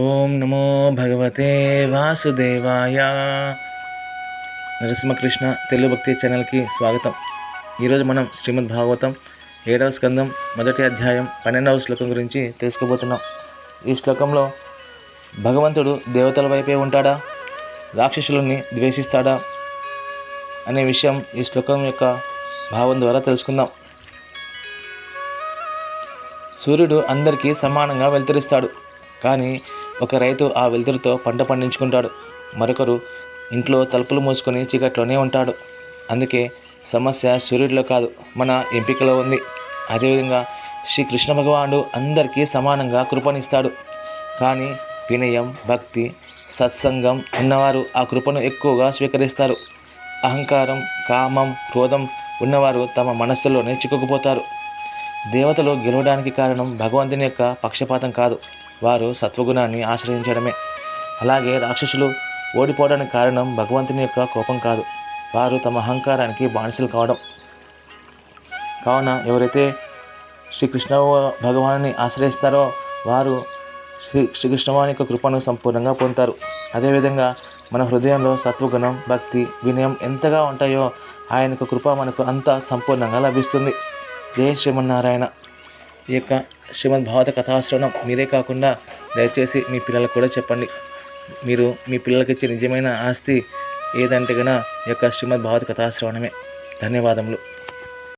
ఓం నమో భగవతే వాసుదేవాయ. నరసింహకృష్ణ తెలుగు భక్తి ఛానల్కి స్వాగతం. ఈరోజు మనం శ్రీమద్ భాగవతం 7వ స్కందం 1వ అధ్యాయం 12వ శ్లోకం గురించి తెలుసుకోబోతున్నాం. ఈ శ్లోకంలో భగవంతుడు దేవతల వైపే ఉంటాడా, రాక్షసులని ద్వేషిస్తాడా అనే విషయం ఈ శ్లోకం యొక్క భావం ద్వారా తెలుసుకుందాం. సూర్యుడు అందరికీ సమానంగా వెలుతురిస్తాడు, కానీ ఒక రైతు ఆ వెలుతురుతో పంట పండించుకుంటాడు. మరొకరు ఇంట్లో తలుపులు మూసుకొని చీకట్లోనే ఉంటాడు. అందుకే సమస్య సూర్యుడిలో కాదు, మన ఎంపికలో ఉంది. అదేవిధంగా శ్రీకృష్ణ భగవానుడు అందరికీ సమానంగా కృపనిస్తాడు, కానీ వినయం, భక్తి, సత్సంగం ఉన్నవారు ఆ కృపను ఎక్కువగా స్వీకరిస్తారు. అహంకారం, కామం, క్రోధం ఉన్నవారు తమ మనస్సులోనే చిక్కుకుపోతారు. దేవతలు గెలవడానికి కారణం భగవంతుని యొక్క పక్షపాతం కాదు, వారు సత్వగుణాన్ని ఆశ్రయించడమే. అలాగే రాక్షసులు ఓడిపోవడానికి కారణం భగవంతుని యొక్క కోపం కాదు, వారు తమ అహంకారానికి బానిసలు కావడం. కావున ఎవరైతే శ్రీకృష్ణ భగవాన్ని ఆశ్రయిస్తారో వారు శ్రీకృష్ణవాని యొక్క కృపను సంపూర్ణంగా పొందుతారు. అదేవిధంగా మన హృదయంలో సత్వగుణం, భక్తి, వినయం ఎంతగా ఉంటాయో ఆయన యొక్క కృప మనకు అంత సంపూర్ణంగా లభిస్తుంది. జయ శ్రీమన్నారాయణ. ఈ యొక్క శ్రీమద్ భాగవత కథాశ్రవణం మీరే కాకుండా దయచేసి మీ పిల్లలకు కూడా చెప్పండి. మీరు మీ పిల్లలకి ఇచ్చే నిజమైన ఆస్తి ఏదంటే గన ఈ యొక్క శ్రీమద్ భాగవత కథాశ్రవణమే. ధన్యవాదములు.